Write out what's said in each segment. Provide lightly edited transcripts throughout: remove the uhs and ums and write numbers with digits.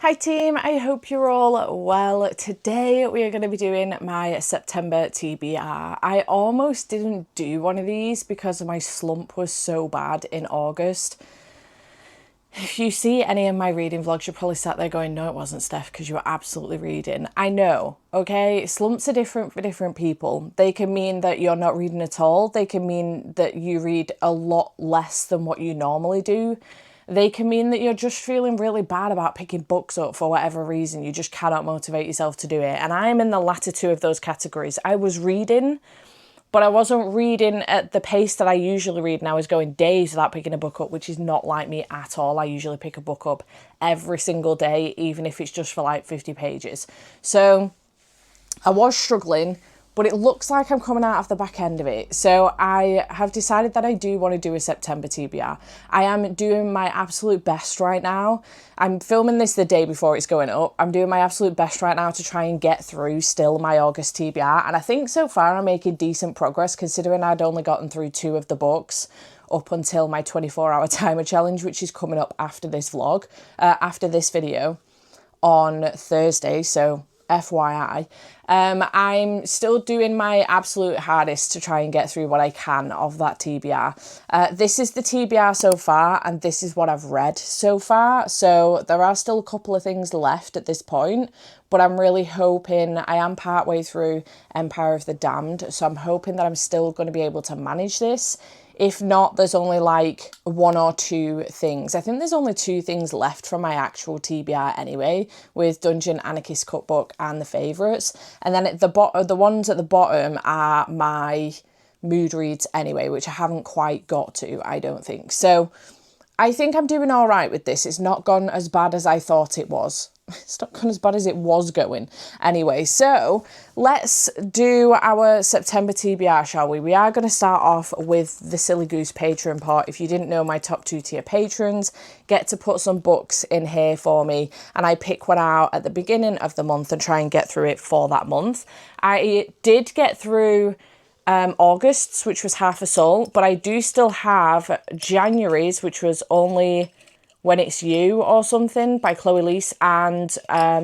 Hi team, I hope you're all well. Today we are going to be doing my September TBR. I almost didn't do one of these because my slump was so bad in August. If you see any of my reading vlogs, you're probably sat there going, no it wasn't, Steph, because you were absolutely reading. I know, okay? Slumps are different for different people. They can mean that you're not reading at all. They can mean that you read a lot less than what you normally do. They can mean that you're just feeling really bad about picking books up for whatever reason. You just cannot motivate yourself to do it. And I'm in the latter two of those categories. I was reading, but I wasn't reading at the pace that I usually read, and I was going days without picking a book up, which is not like me at all. I usually pick a book up every single day, even if it's just for like 50 pages. So I was struggling, but it looks like I'm coming out of the back end of it. So I have decided that I do want to do a September TBR. I am doing my absolute best right now. I'm filming this the day before it's going up. I'm doing my absolute best right now to try and get through still my August TBR. And I think so far I'm making decent progress, considering I'd only gotten through 2 of the books up until my 24-hour timer challenge, which is coming up after this vlog, after this video on Thursday. So FYI, I'm still doing my absolute hardest to try and get through what I can of that TBR. This is the TBR so far, and this is what I've read so far. So there are still a couple of things left at this point, but I'm really hoping, I am partway through Empire of the Damned, so I'm hoping that I'm still going to be able to manage this. If not, there's only like 1 or 2 things. I think there's only 2 things left from my actual TBR anyway, with Dungeon Anarchist Cookbook and the favourites. And then at the ones at the bottom are my mood reads anyway, which I haven't quite got to, I don't think. So I think I'm doing all right with this. It's not gone as bad as I thought it was. It's not gone as bad as it was going. Anyway, so let's do our September TBR, shall we? We are going to start off with the Silly Goose Patron part. If you didn't know, my top 2 tier patrons get to put some books in here for me, and I pick one out at the beginning of the month and try and get through it for that month. I did get through August's, which was Half a Soul, but I do still have January's, which was Only When It's You or something by Chloe Leese, and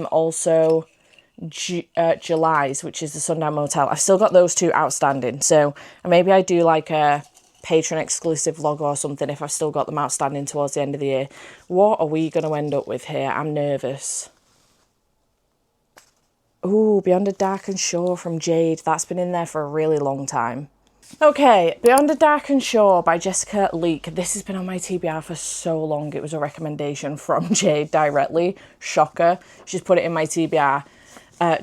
also July's, which is the Sundown Motel. I've still got those 2 outstanding, so maybe I do like a Patron exclusive vlog or something if I've still got them outstanding towards the end of the year. What are we going to end up with here? I'm nervous. Ooh, Beyond a Darkened Shore from Jade. That's been in there for a really long time. Okay, Beyond a Darkened Shore by Jessica Leek. This has been on my TBR for so long. It was a recommendation from Jade directly. Shocker. She's put it in my TBR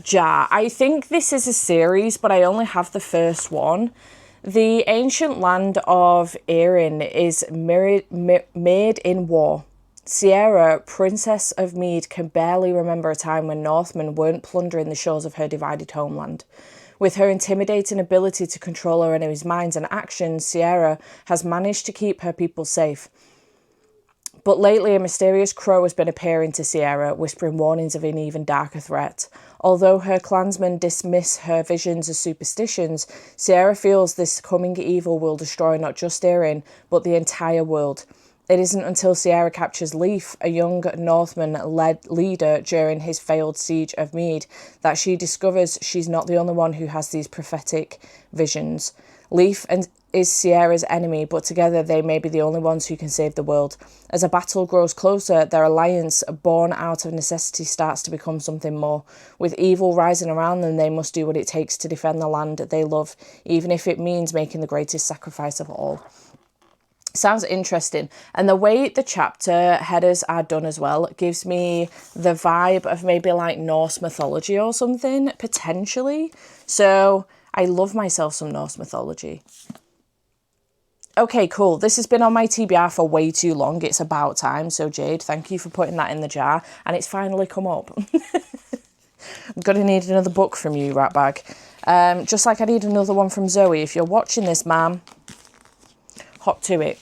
jar. I think this is a series, but I only have the first one. The ancient land of Erin is made in war. Sierra, Princess of Mead, can barely remember a time when Northmen weren't plundering the shores of her divided homeland. With her intimidating ability to control her enemies' minds and actions, Sierra has managed to keep her people safe. But lately, a mysterious crow has been appearing to Sierra, whispering warnings of an even darker threat. Although her clansmen dismiss her visions as superstitions, Sierra feels this coming evil will destroy not just Erin, but the entire world. It isn't until Sierra captures Leif, a young Northman-led leader during his failed siege of Mead, that she discovers she's not the only one who has these prophetic visions. Leif is Sierra's enemy, but together they may be the only ones who can save the world. As a battle grows closer, their alliance, born out of necessity, starts to become something more. With evil rising around them, they must do what it takes to defend the land they love, even if it means making the greatest sacrifice of all. Sounds interesting, and the way the chapter headers are done as well gives me the vibe of maybe like Norse mythology or something, potentially. So I love myself some Norse mythology. Okay, cool. This has been on my TBR for way too long. It's about time. So Jade, thank you for putting that in the jar, and it's finally come up. I'm gonna need another book from you, Ratbag. Just like I need another one from Zoe. If you're watching this, ma'am, hop to it.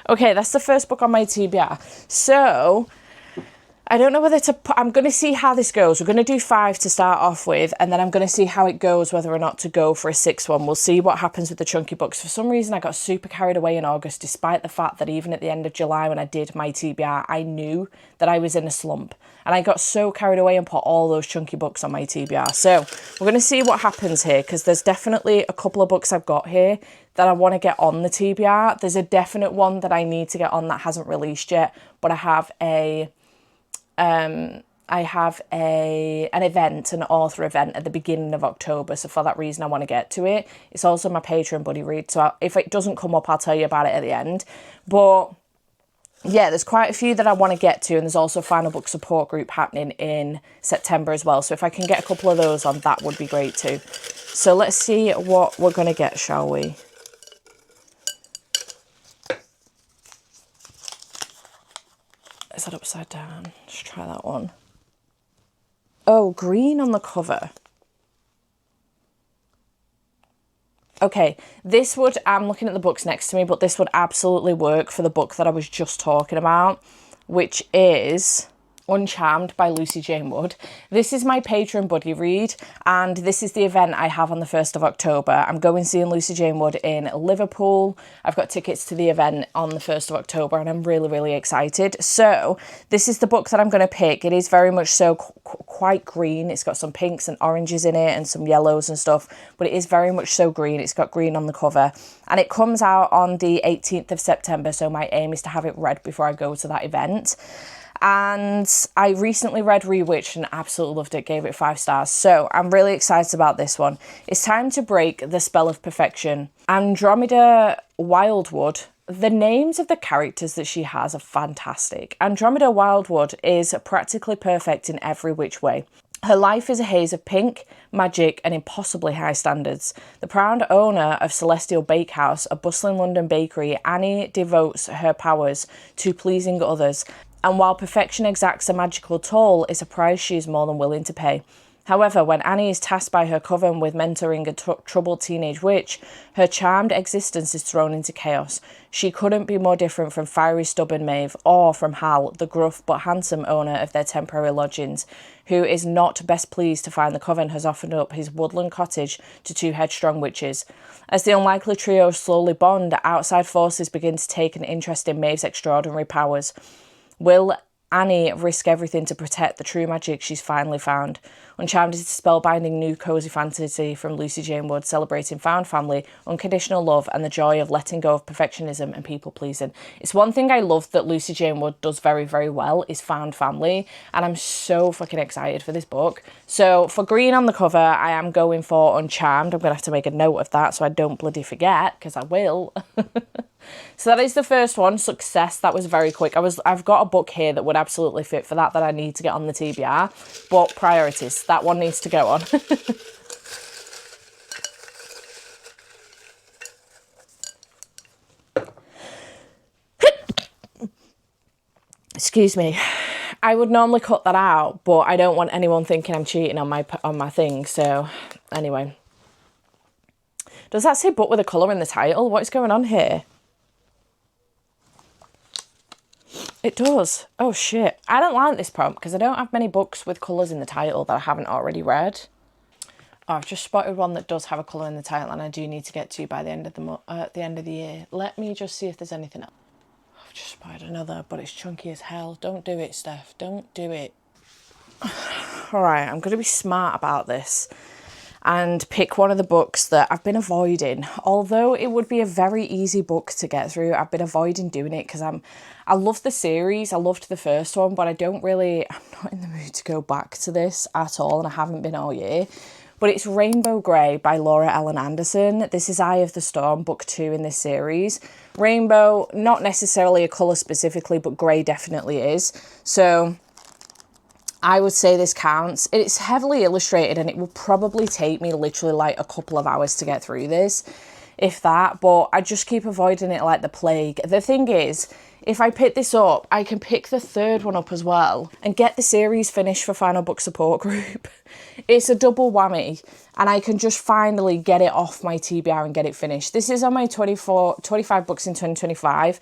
Okay, that's the first book on my TBR. So I don't know whether to put, I'm going to see how this goes. We're going to do 5 to start off with, and then I'm going to see how it goes, whether or not to go for a 6th one. We'll see what happens with the chunky books. For some reason, I got super carried away in August, despite the fact that even at the end of July when I did my TBR, I knew that I was in a slump. And I got so carried away and put all those chunky books on my TBR. So we're going to see what happens here, because there's definitely a couple of books I've got here that I want to get on the TBR. There's a definite one that I need to get on that hasn't released yet, but I have an event, an author event at the beginning of October, so for that reason I want to get to it. It's also my Patron buddy read, so if it doesn't come up I'll tell you about it at the end. But yeah, there's quite a few that I want to get to, and there's also a final book support group happening in September as well, so if I can get a couple of those on, that would be great too. So let's see what we're going to get, shall we? Is that upside down? Let's try that one. Oh, green on the cover. Okay, this would, I'm looking at the books next to me, but this would absolutely work for the book that I was just talking about, which is Uncharmed by Lucy Jane Wood. This is my Patron buddy read, and this is the event I have on the 1st of October. I'm going seeing Lucy Jane Wood in Liverpool. I've got tickets to the event on the 1st of October, and I'm really, really excited. So this is the book that I'm going to pick. It is very much so quite green. It's got some pinks and oranges in it and some yellows and stuff, but it is very much so green. It's got green on the cover, and it comes out on the 18th of September, so my aim is to have it read before I go to that event. And I recently read Rewitched and absolutely loved it, gave it 5 stars. So I'm really excited about this one. It's time to break the spell of perfection. Andromeda Wildwood. The names of the characters that she has are fantastic. Andromeda Wildwood is practically perfect in every which way. Her life is a haze of pink, magic and impossibly high standards. The proud owner of Celestial Bakehouse, a bustling London bakery, Annie devotes her powers to pleasing others. And while perfection exacts a magical toll, it's a price she is more than willing to pay. However, when Annie is tasked by her coven with mentoring a troubled teenage witch, her charmed existence is thrown into chaos. She couldn't be more different from fiery, stubborn Maeve, or from Hal, the gruff but handsome owner of their temporary lodgings, who is not best pleased to find the coven has offered up his woodland cottage to 2 headstrong witches. As the unlikely trio slowly bond, outside forces begin to take an interest in Maeve's extraordinary powers. Will Annie risk everything to protect the true magic she's finally found? Uncharmed is a spellbinding new cosy fantasy from Lucy Jane Wood, celebrating found family, unconditional love, and the joy of letting go of perfectionism and people-pleasing. It's one thing I love that Lucy Jane Wood does very, very well is found family, and I'm so fucking excited for this book. So for green on the cover, I am going for Uncharmed. I'm going to have to make a note of that so I don't bloody forget, because I will. So that is the first one, Success. That was very quick. I've got a book here that would absolutely fit for that I need to get on the TBR. But priorities, that one needs to go on. Excuse me. I would normally cut that out, but I don't want anyone thinking I'm cheating on my thing. So anyway. Does that say book with a colour in the title? What is going on here? It does. Oh shit. I don't like this prompt because I don't have many books with colours in the title that I haven't already read. Oh, I've just spotted one that does have a colour in the title and I do need to get to by the end of the year. Let me just see if there's anything else. I've just spotted another, but it's chunky as hell. Don't do it, Steph. Don't do it. Alright, I'm going to be smart about this and pick one of the books that I've been avoiding. Although it would be a very easy book to get through, I've been avoiding doing it because I love the series. I loved the first one, but I'm not in the mood to go back to this at all, and I haven't been all year. But it's Rainbow Grey by Laura Ellen Anderson. This is Eye of the Storm, book 2 in this series. Rainbow, not necessarily a colour specifically, but grey definitely is. So I would say this counts. It's heavily illustrated and it will probably take me literally like a couple of hours to get through this, if that, but I just keep avoiding it like the plague. The thing is, if I pick this up, I can pick the third one up as well and get the series finished for Final Book Support Group. It's a double whammy and I can just finally get it off my TBR and get it finished. This is on my 25 books in 2025.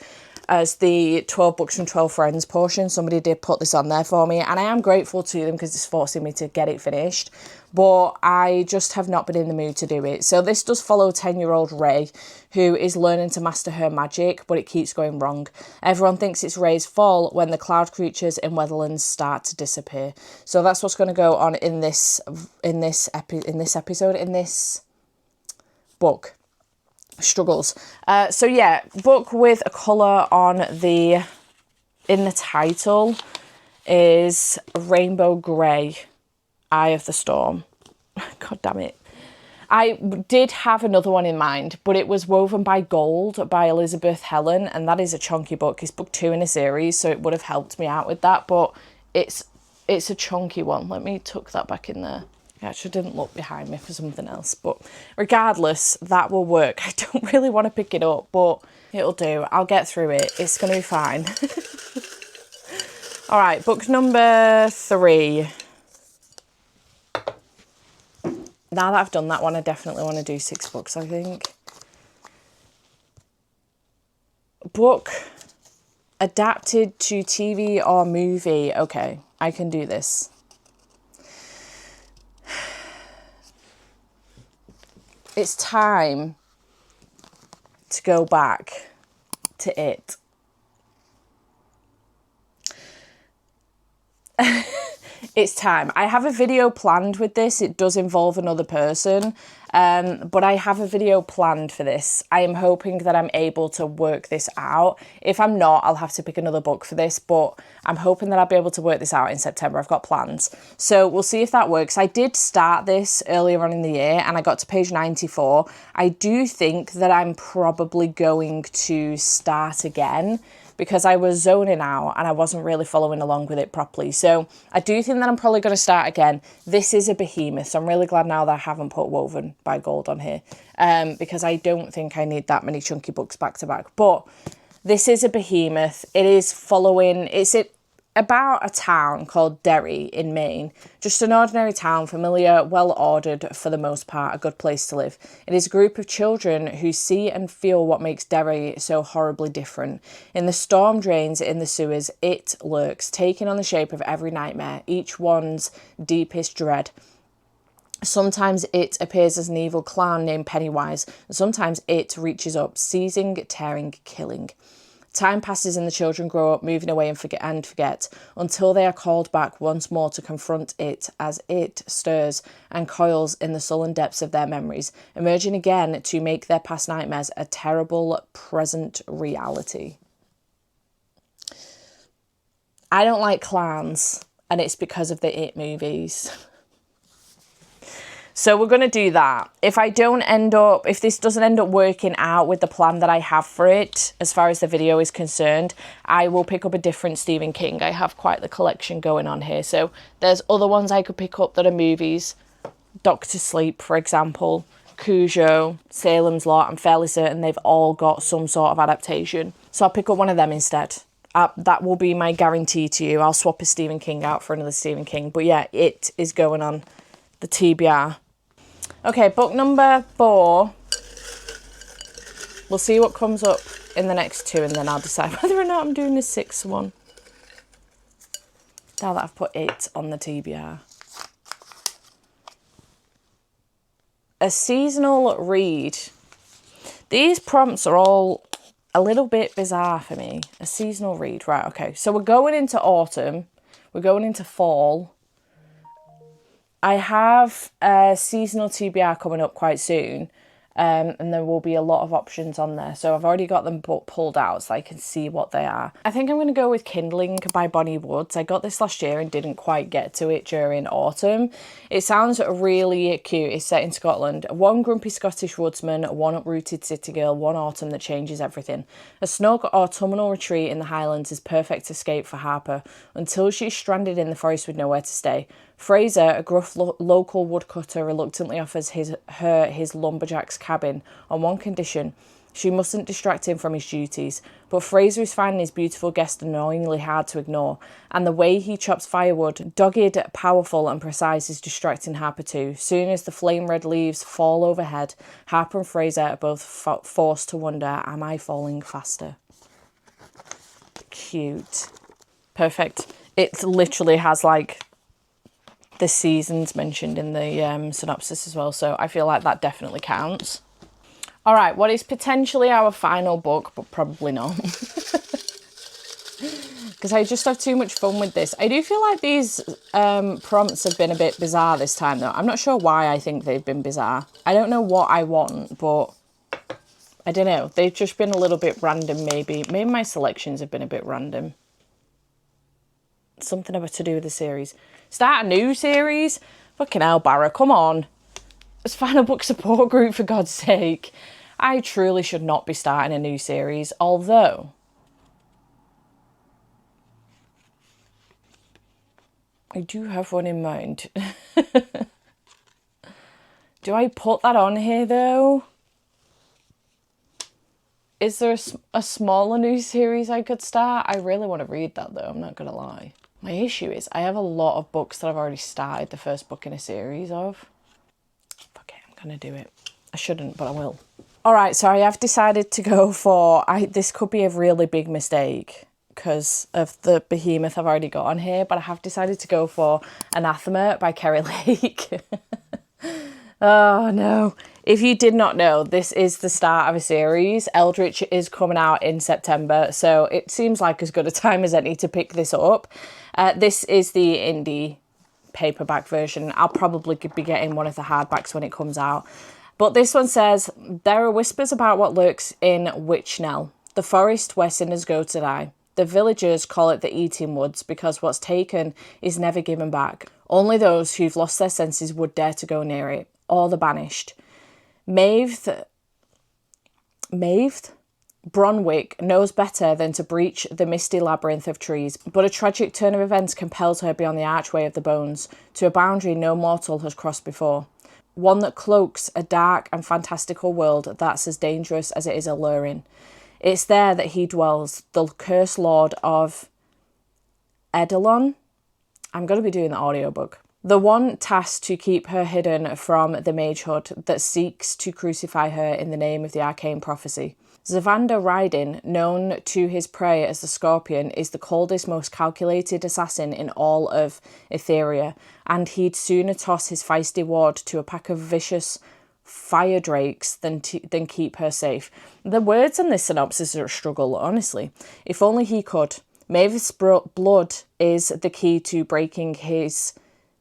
as the 12 books from 12 friends portion. Somebody did put this on there for me, and I am grateful to them because it's forcing me to get it finished, but I just have not been in the mood to do it. So this does follow 10-year-old Ray, who is learning to master her magic, but it keeps going wrong. Everyone thinks it's Ray's fault when the cloud creatures in Weatherlands start to disappear. So that's what's going to go on in this book. Struggles. So yeah, book with a colour on in the title is Rainbow Grey, Eye of the Storm. God damn it. I did have another one in mind, but it was Woven by Gold by Elizabeth Helen, and that is a chunky book. It's book 2 in a series, so it would have helped me out with that, but it's a chunky one. Let me tuck that back in there. I actually didn't look behind me for something else, but regardless, that will work. I don't really want to pick it up, but it'll do. I'll get through it. It's going to be fine. All right, book number 3. Now that I've done that one, I definitely want to do 6 books, I think. Book adapted to TV or movie. Okay, I can do this. It's time to go back to it. It's time. I have a video planned with this. It does involve another person, but I have a video planned for this. I am hoping that I'm able to work this out. If I'm not, I'll have to pick another book for this, but I'm hoping that I'll be able to work this out in September. I've got plans. So we'll see if that works. I did start this earlier on in the year and I got to page 94. I do think that I'm probably going to start again, because I was zoning out and I wasn't really following along with it properly. So I do think that I'm probably going to start again. This is a behemoth, so I'm really glad now that I haven't put Woven by Gold on here, because I don't think I need that many chunky books back to back. But this is a behemoth. It is following, about a town called Derry in Maine. Just an ordinary town, familiar, well ordered for the most part, a good place to live. It is a group of children who see and feel what makes Derry so horribly different. In the storm drains, in the sewers, it lurks, taking on the shape of every nightmare, each one's deepest dread. Sometimes it appears as an evil clown named Pennywise, and sometimes it reaches up, seizing, tearing, killing. Time passes and the children grow up, moving away and forget, until they are called back once more to confront it as it stirs and coils in the sullen depths of their memories, emerging again to make their past nightmares a terrible present reality. I don't like clowns, and it's because of the It movies. So we're going to do that. If this doesn't end up working out with the plan that I have for it, as far as the video is concerned, I will pick up a different Stephen King. I have quite the collection going on here. So there's other ones I could pick up that are movies. Doctor Sleep, for example, Cujo, Salem's Lot. I'm fairly certain they've all got some sort of adaptation. So I'll pick up one of them instead. That will be my guarantee to you. I'll swap a Stephen King out for another Stephen King. But yeah, it is going on the TBR. Okay, book number 4. We'll see what comes up in the next 2 and then I'll decide whether or not I'm doing the 6th one. Now that I've put it on the TBR. A seasonal read. These prompts are all a little bit bizarre for me. A seasonal read. Right, okay. So we're going into autumn. We're going into fall. I have a seasonal TBR coming up quite soon, and there will be a lot of options on there. So I've already got them pulled out so I can see what they are. I think I'm going to go with Kindling by Bonnie Woods. I got this last year and didn't quite get to it during autumn. It sounds really cute. It's set in Scotland. One grumpy Scottish woodsman, one uprooted city girl, one autumn that changes everything. A snug autumnal retreat in the Highlands is perfect escape for Harper until she's stranded in the forest with nowhere to stay. Fraser, a gruff local woodcutter, reluctantly offers her his lumberjack's cabin on one condition: she mustn't distract him from his duties. But Fraser is finding his beautiful guest annoyingly hard to ignore, and the way he chops firewood, dogged, powerful and precise, is distracting Harper too. Soon as the flame-red leaves fall overhead, Harper and Fraser are both forced to wonder, am I falling faster? cute. Perfect. It literally has like the seasons mentioned in the synopsis as well, so I feel like that definitely counts. All right, what is potentially our final book, but probably not. Because I just have too much fun with this. I do feel like these prompts have been a bit bizarre this time, though. I'm not sure why I think they've been bizarre. I don't know what I want, but I don't know. They've just been a little bit random, maybe. Maybe my selections have been a bit random. Something about to do with the series. Start a new series? Fucking hell, Barra, come on. It's final book support group, for God's sake. I truly should not be starting a new series, although I do have one in mind. Do I put that on here, though? Is there a smaller new series I could start? I really want to read that, though, I'm not going to lie. My issue is I have a lot of books that I've already started the first book in a series of. Fuck it, I'm going to do it. I shouldn't, but I will. All right, so I have decided to go for... This could be a really big mistake because of the behemoth I've already got on here, but I have decided to go for Anathema by Kerry Lake. Oh, no. If you did not know, this is the start of a series. Eldritch is coming out in September, so it seems like as good a time as any to pick this up. This is the indie paperback version. I'll probably be getting one of the hardbacks when it comes out. But this one says, there are whispers about what lurks in Witchnell, the forest where sinners go to die. The villagers call it the Eating Woods because what's taken is never given back. Only those who've lost their senses would dare to go near it, or the banished. Maeve Bronwick knows better than to breach the misty labyrinth of trees, but a tragic turn of events compels her beyond the archway of the bones, to a boundary no mortal has crossed before. One that cloaks a dark and fantastical world that's as dangerous as it is alluring. It's there that he dwells, the cursed lord of Eidolon. I'm going to be doing the audiobook. The one tasked to keep her hidden from the magehood that seeks to crucify her in the name of the arcane prophecy. Zavander Rydin, known to his prey as the Scorpion, is the coldest, most calculated assassin in all of Etheria, and he'd sooner toss his feisty ward to a pack of vicious fire drakes than keep her safe. The words in this synopsis are a struggle, honestly. If only he could. Maeve's blood is the key to breaking his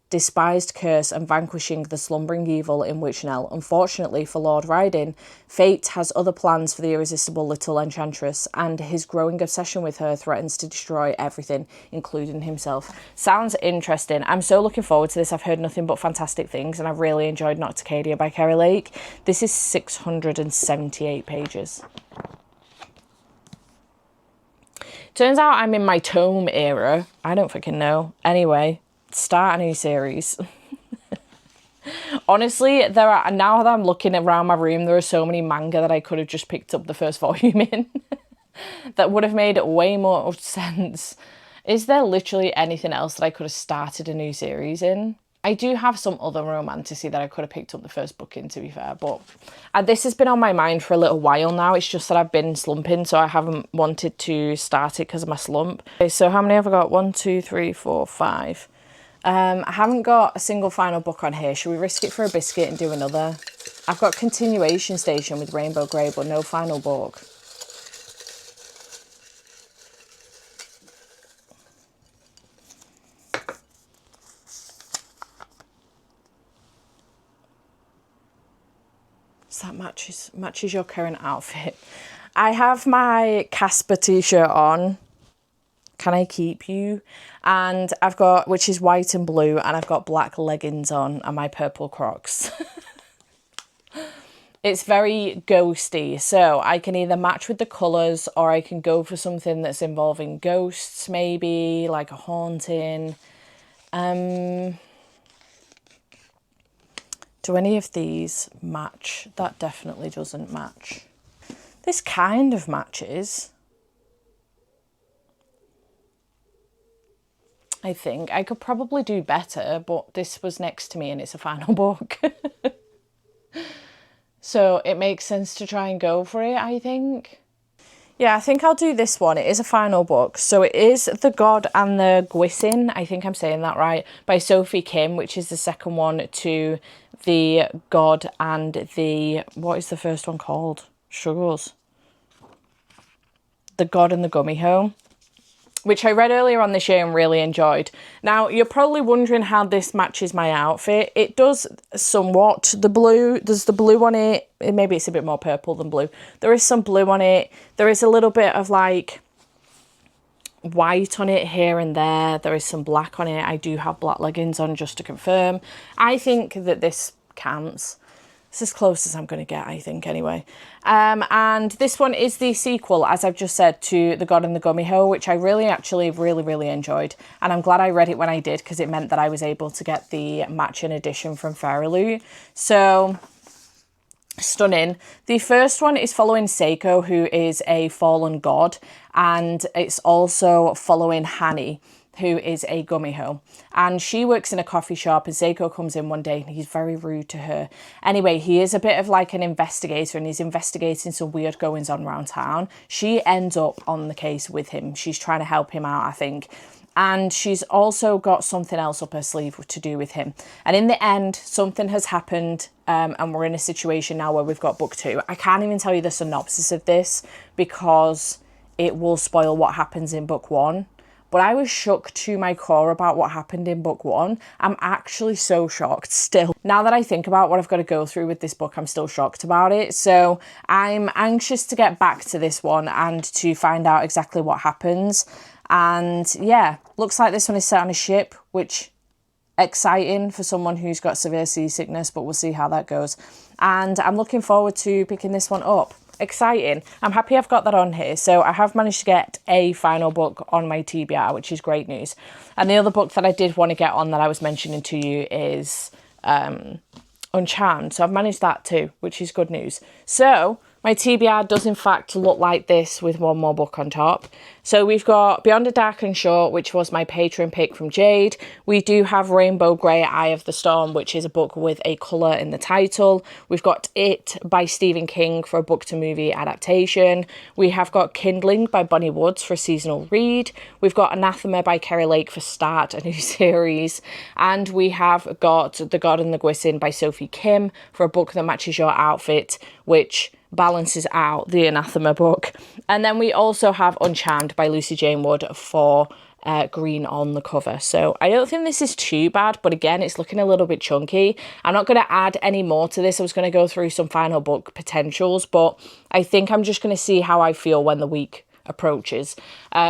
despised curse and vanquishing the slumbering evil in Witchnell. Unfortunately for Lord Rydin, fate has other plans for the irresistible little enchantress, and his growing obsession with her threatens to destroy everything, including himself. Sounds interesting. I'm so looking forward to this. I've heard nothing but fantastic things, and I've really enjoyed Nocticadia by Kerry Lake. This is 678 pages. Turns out I'm in my tome era. I don't fucking know. Anyway, start a new series. Honestly, now that I'm looking around my room, there are so many manga that I could have just picked up the first volume in that would have made way more sense. Is there literally anything else that I could have started a new series in? I do have some other romantasy that I could have picked up the first book in, to be fair, but this has been on my mind for a little while now. It's just that I've been slumping, so I haven't wanted to start it because of my slump. Okay, so how many have I got? 1, 2, 3, 4, 5. I haven't got a single final book on here. Should we risk it for a biscuit and do another? I've got Continuation Station with Rainbow Grey, but no final book. So that matches your current outfit. I have my Casper t-shirt on. Can I keep you? And I've got, which is white and blue, and I've got black leggings on and my purple Crocs. It's very ghosty, so I can either match with the colours or I can go for something that's involving ghosts, maybe, like a haunting. Do any of these match? That definitely doesn't match. This kind of matches. I think I could probably do better, but this was next to me and it's a final book. So it makes sense to try and go for it, I think. Yeah, I think I'll do this one. It is a final book. So it is The God and the Gwysin, I think I'm saying that right, by Sophie Kim, which is the second one to The God and the, what is the first one called? Struggles. The God and the Gummy Home, which I read earlier on this year and really enjoyed. Now, you're probably wondering how this matches my outfit. It does somewhat. The blue, there's the blue on it. Maybe it's a bit more purple than blue. There is some blue on it. There is a little bit of like white on it here and there. There is some black on it. I do have black leggings on, just to confirm. I think that this counts. It's as close as I'm going to get, I think, anyway. And this one is the sequel, as I've just said, to The God and the Gummy Hoe, which I really enjoyed. And I'm glad I read it when I did, because it meant that I was able to get the matching edition from Fairy Loot. So, stunning. The first one is following Seiko, who is a fallen god. And it's also following Hanny, who is a gummy hoe, and she works in a coffee shop, and Seiko comes in one day and he's very rude to her. Anyway, he is a bit of like an investigator, and he's investigating some weird goings on around town. She ends up on the case with him. She's trying to help him out, I think. And she's also got something else up her sleeve to do with him. And in the end, something has happened, and we're in a situation now where we've got book 2. I can't even tell you the synopsis of this because it will spoil what happens in book 1. But I was shook to my core about what happened in book 1. I'm actually so shocked still. Now that I think about what I've got to go through with this book, I'm still shocked about it. So I'm anxious to get back to this one and to find out exactly what happens. And yeah, looks like this one is set on a ship, which exciting for someone who's got severe seasickness, but we'll see how that goes. And I'm looking forward to picking this one up. Exciting. I'm happy I've got that on here. So I have managed to get a final book on my TBR, which is great news. And the other book that I did want to get on that I was mentioning to you is Uncharmed. So I've managed that too, which is good news. So my TBR does in fact look like this with one more book on top. So we've got Beyond a Dark and Short, which was my Patron pick from Jade. We do have Rainbow Grey, Eye of the Storm, which is a book with a colour in the title. We've got It by Stephen King for a book to movie adaptation. We have got Kindling by Bonnie Woods for a seasonal read. We've got Anathema by Kerry Lake for start a new series. And we have got The God and the Gwysin by Sophie Kim for a book that matches your outfit, which balances out the Anathema book. And then we also have Uncharmed by Lucy Jane Wood for green on the cover. So I don't think this is too bad, but again, it's looking a little bit chunky. I'm not going to add any more to this. I was going to go through some final book potentials, but I think I'm just going to see how I feel when the week approaches.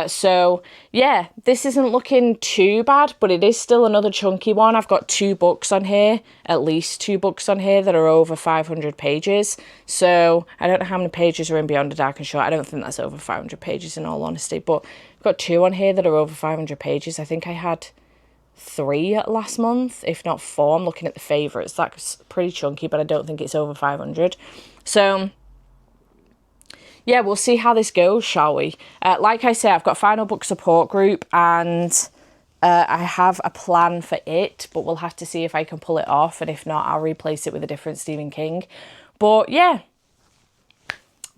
So yeah, this isn't looking too bad, but it is still another chunky one. I've got 2 books on here, at least 2 books on here that are over 500 pages. So I don't know how many pages are in Beyond the Dark and Short. I don't think that's over 500 pages in all honesty, but I've got 2 on here that are over 500 pages. I think I had 3 last month, if not 4. I'm looking at the favourites. That's pretty chunky, but I don't think it's over 500. So yeah, we'll see how this goes, shall we? Like I say, I've got final book support group, and I have a plan for it, but we'll have to see if I can pull it off, and if not, I'll replace it with a different Stephen King. But yeah,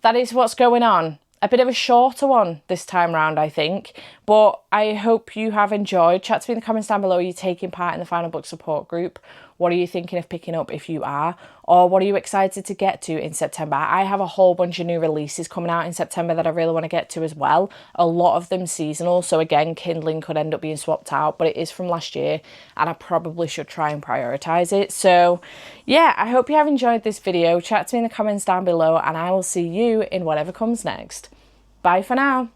that is what's going on. A bit of a shorter one this time round, I think, but I hope you have enjoyed. Chat to me in the comments down below. Are you taking part in the final book support group? What are you thinking of picking up if you are? Or what are you excited to get to in September? I have a whole bunch of new releases coming out in September that I really want to get to as well. A lot of them seasonal. So again, Kindling could end up being swapped out, but it is from last year and I probably should try and prioritise it. So yeah, I hope you have enjoyed this video. Chat to me in the comments down below and I will see you in whatever comes next. Bye for now.